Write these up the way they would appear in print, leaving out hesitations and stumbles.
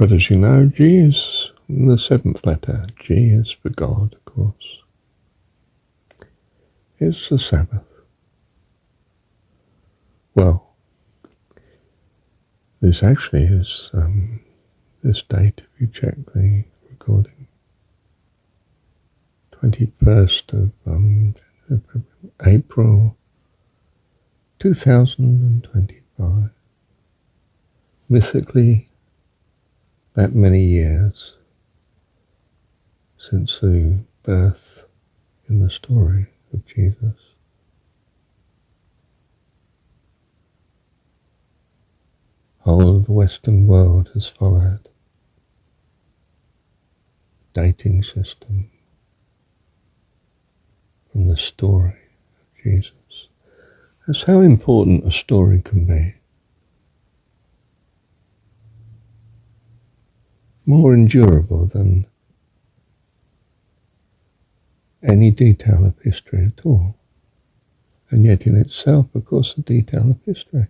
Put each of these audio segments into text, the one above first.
But as you know, G is the seventh letter. G is for God, of course. It's the Sabbath. Well, this actually is this date, if you check the recording, 21st of April 2025. Mythically, that many years since the birth in the story of Jesus. Whole of the Western world has followed dating system from the story of Jesus. That's how important a story can be. More endurable than any detail of history at all. And yet in itself, of course, a detail of history.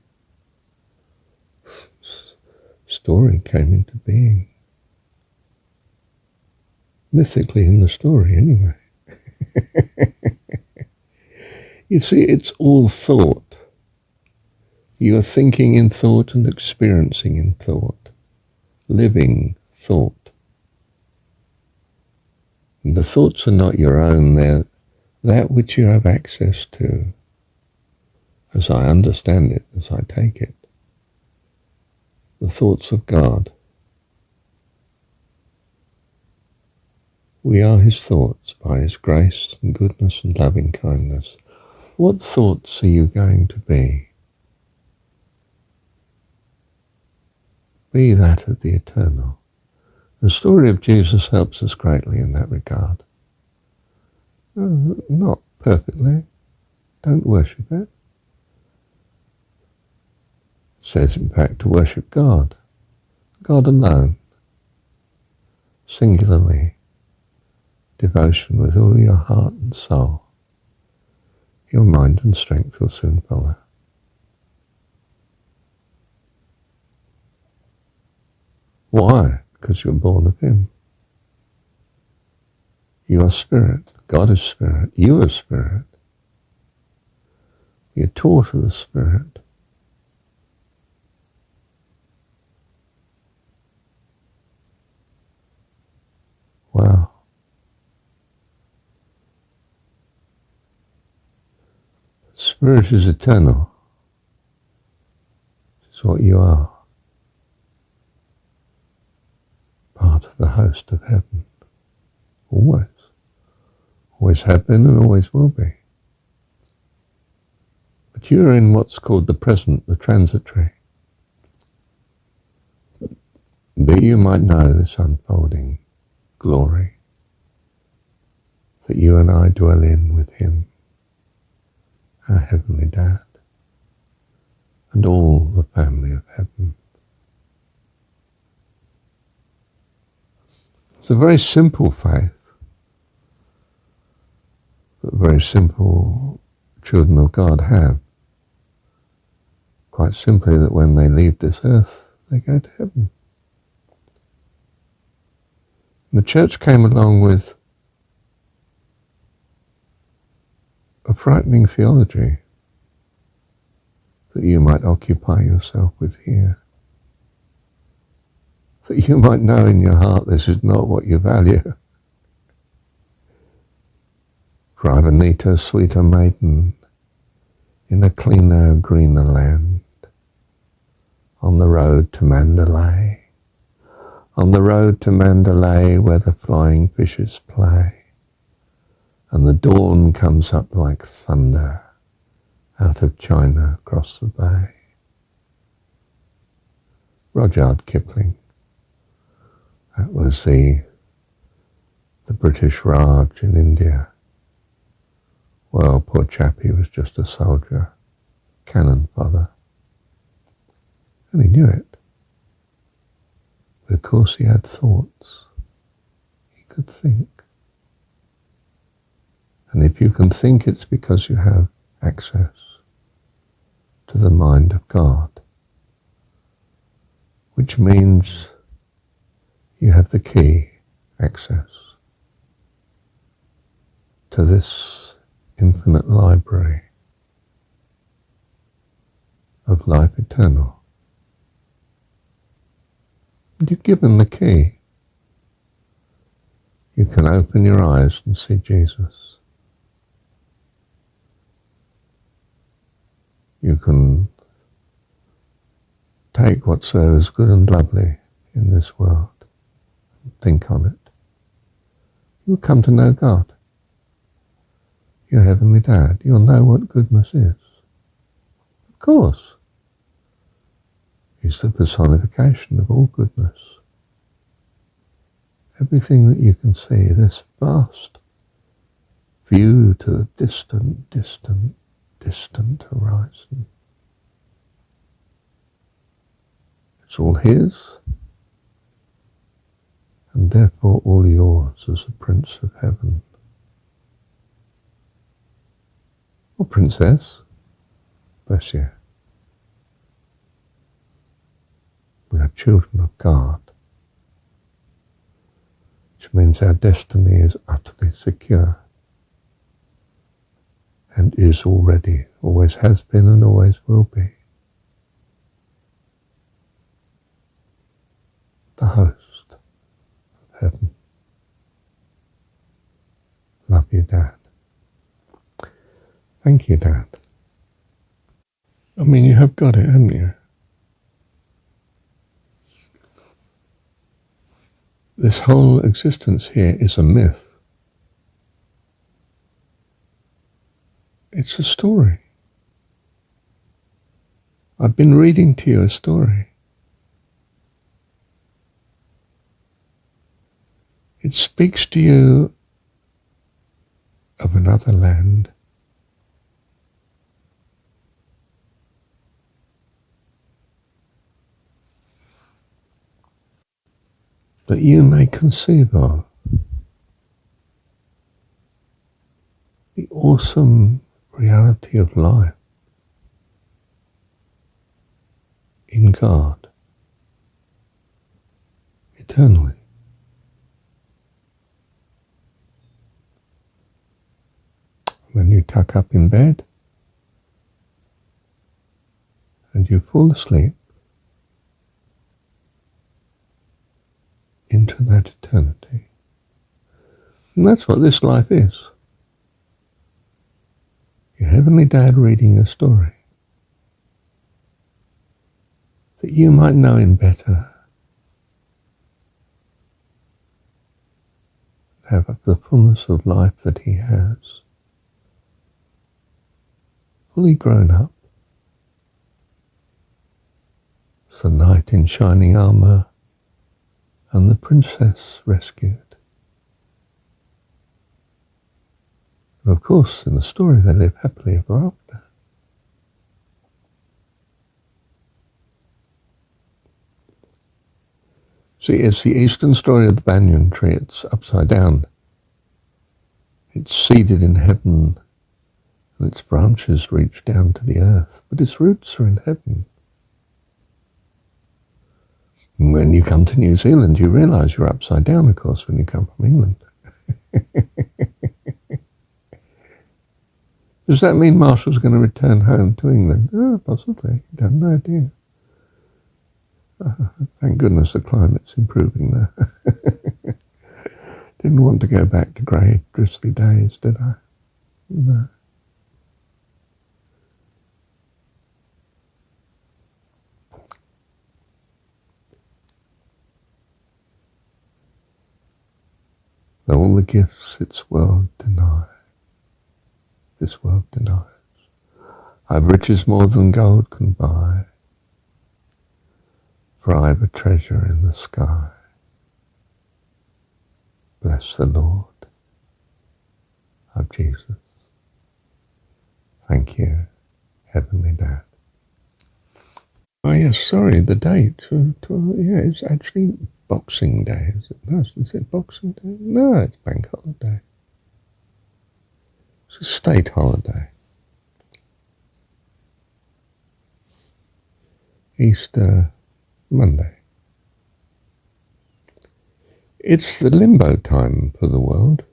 Story came into being. Mythically in the story, anyway. You see, it's all thought. You are thinking in thought and experiencing in thought. Living thought. And the thoughts are not your own, they're that which you have access to, as I understand it, as I take it. The thoughts of God. We are his thoughts by his grace and goodness and loving kindness. What thoughts are you going to be? Be that of the eternal. The story of Jesus helps us greatly in that regard. Not perfectly. Don't worship it. It says, in fact, to worship God. God alone. Singularly. Devotion with all your heart and soul. Your mind and strength will soon follow. Why? Because you're born of him. You are spirit. God is spirit. You are spirit. You're taught of the Spirit. Wow. Spirit is eternal. It's what you are. Part of the host of heaven. Always. Always have been and always will be. But you're in what's called the present, the transitory. That you might know this unfolding glory that you and I dwell in with him, our heavenly Dad, and all the family of heaven. It's a very simple faith that very simple children of God have. Quite simply that when they leave this earth, they go to heaven. The church came along with a frightening theology that you might occupy yourself with here. That you might know in your heart this is not what you value. For I've a neater, sweeter maiden in a cleaner, greener land, on the road to Mandalay. On the road to Mandalay where the flying fishes play, and the dawn comes up like thunder out of China across the bay. Rudyard Kipling. That was the British Raj in India. Well, poor chap, he was just a soldier, cannon fodder. And he knew it. But of course he had thoughts. He could think. And if you can think, it's because you have access to the mind of God, which means You have the key, access to this infinite library of life eternal. And you're given the key. You can open your eyes and see Jesus. You can take whatsoever is good and lovely in this world and think on it. You'll come to know God, your Heavenly Dad. You'll know what goodness is. Of course, He's the personification of all goodness. Everything that you can see, this vast view to the distant, distant, distant horizon. It's all His, and therefore all yours as a Prince of Heaven. Or Princess, bless you. We are children of God, which means our destiny is utterly secure and is already, always has been and always will be. The host of heaven. Love you, Dad. Thank you, Dad. I mean, you have got it, haven't you? This whole existence here is a myth. It's a story. I've been reading to you a story. It speaks to you of another land, that you may conceive of the awesome reality of life in God, eternally. When you tuck up in bed and you fall asleep into that eternity. And that's what this life is. Your Heavenly Dad reading a story, that you might know Him better, have the fullness of life that He has, fully grown up, as the knight in shining armour and the princess rescued. And of course, in the story, they live happily ever after. See, it's the Eastern story of the banyan tree. It's upside down. It's seated in heaven, and its branches reach down to the earth, but its roots are in heaven. And when you come to New Zealand, you realise you're upside down, of course, when you come from England. Does that mean Marshall's going to return home to England? Oh, possibly. I have no idea. Thank goodness the climate's improving there. Didn't want to go back to grey, drizzly days, did I? No. Though all the gifts this world denies, I've riches more than gold can buy, for I've a treasure in the sky. Bless the Lord of Jesus. Thank you, Heavenly Dad. Oh yes, sorry, the date. Yeah, it's actually Boxing Day, is it? No, is it Boxing Day? No, it's Bank Holiday. It's a state holiday. Easter Monday. It's the limbo time for the world.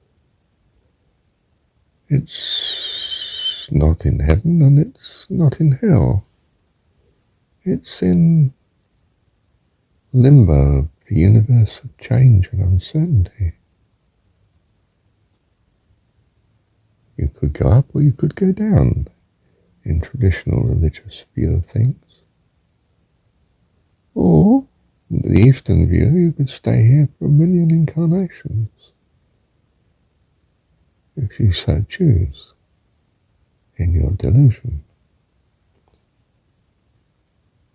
It's not in heaven and it's not in hell. It's in limbo of the universe of change and uncertainty. You could go up or you could go down in traditional religious view of things. Or, in the Eastern view, you could stay here for 1,000,000 incarnations, if you so choose, in your delusion.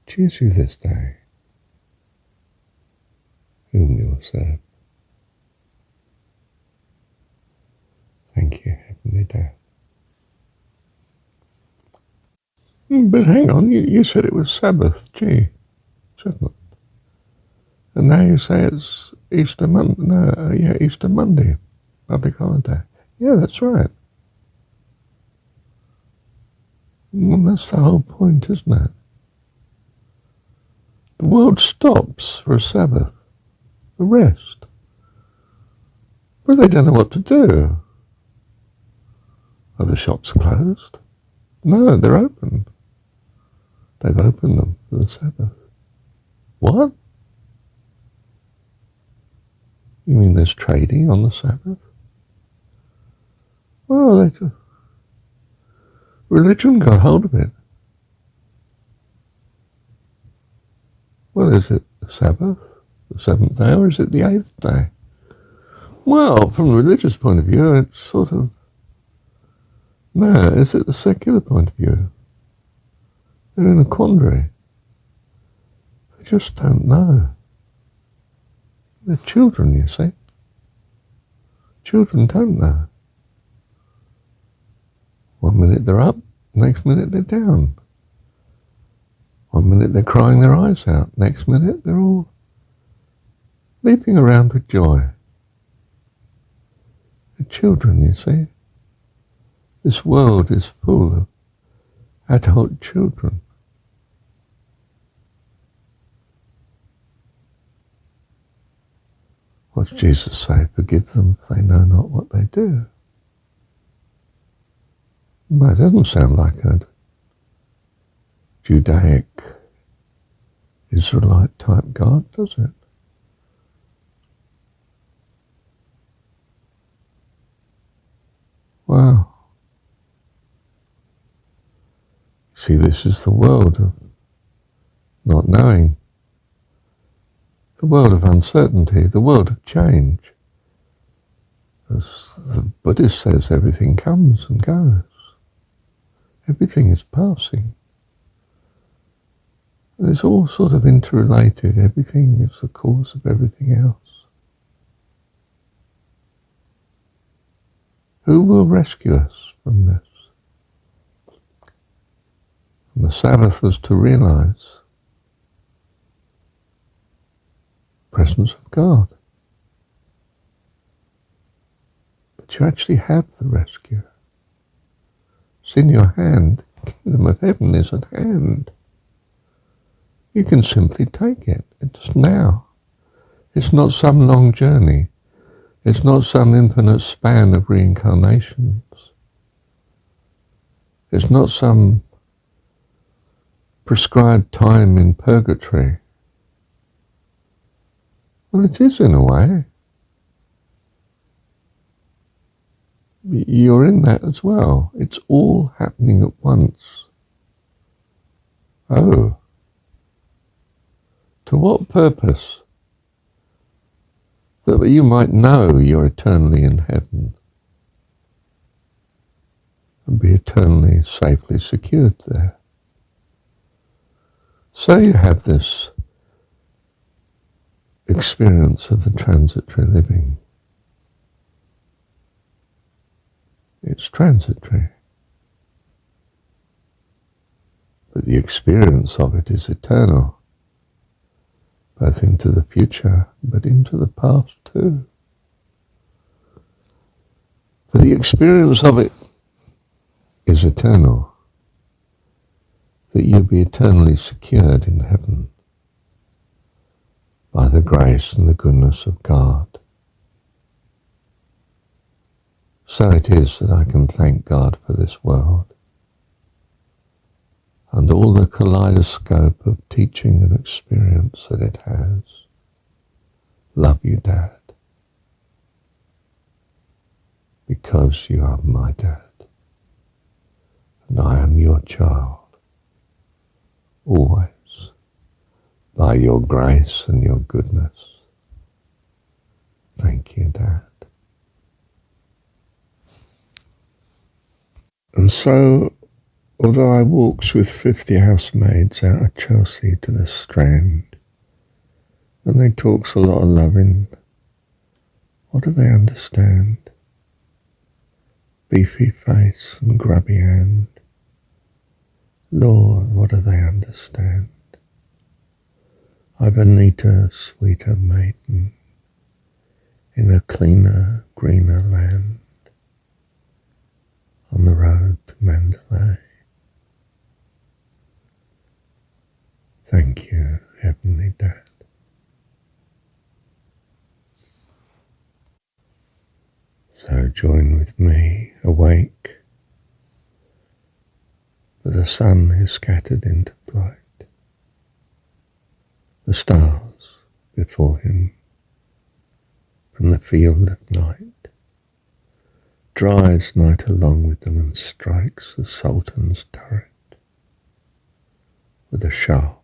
Choose you this day whom you'll serve. Thank you, Heavenly Dad. But hang on, you said it was Sabbath, gee, 7th. And now you say it's Easter Monday, Easter Monday, public holiday. Yeah, that's right. Well, that's the whole point, isn't it? The world stops for a Sabbath, a rest. But they don't know what to do. Are the shops closed? No, they're open. They've opened them for the Sabbath. What? You mean there's trading on the Sabbath? Well, religion got hold of it. Well, is it the Sabbath, the 7th day, or is it the 8th day? Well, from a religious point of view, it's sort of... No, is it the secular point of view? They're in a quandary. They just don't know. They're children, you see. Children don't know. 1 minute they're up, next minute they're down. 1 minute they're crying their eyes out, next minute they're all leaping around with joy. They're children, you see. This world is full of adult children. What's Jesus say? Forgive them, for they know not what they do. Well, it doesn't sound like a Judaic, Israelite type God, does it? Wow. See, this is the world of not knowing, the world of uncertainty, the world of change. As the Buddhist says, everything comes and goes. Everything is passing. And it's all sort of interrelated. Everything is the cause of everything else. Who will rescue us from this? And the Sabbath was to realize the presence of God. That you actually have the rescue. It's in your hand. The kingdom of heaven is at hand. You can simply take it. It's now. It's not some long journey. It's not some infinite span of reincarnations. It's not some prescribed time in purgatory. Well, it is in a way. You're in that as well. It's all happening at once. Oh. To what purpose? That you might know you're eternally in heaven and be eternally safely secured there. So you have this experience of the transitory living. It's transitory. But the experience of it is eternal, both into the future, but into the past too. For the experience of it is eternal, that you'll be eternally secured in heaven by the grace and the goodness of God So it is that I can thank God for this world and all the kaleidoscope of teaching and experience that it has. Love you, Dad, because you are my dad, and I am your child, always, by your grace and your goodness. Thank you, Dad. And so, although I walks with 50 housemaids out of Chelsea to the Strand, and they talks a lot of loving, what do they understand? Beefy face and grubby hand. Lord, what do they understand? I've a neater, sweeter maiden in a cleaner, greener land on the road to Mandalay. Thank you, Heavenly Dad. So join with me, awake, for the sun is scattered into flight. The stars before him from the field of night drives night along with them and strikes the Sultan's turret with a shaft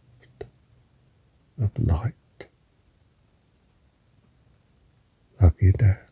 of light. Love you, Dad.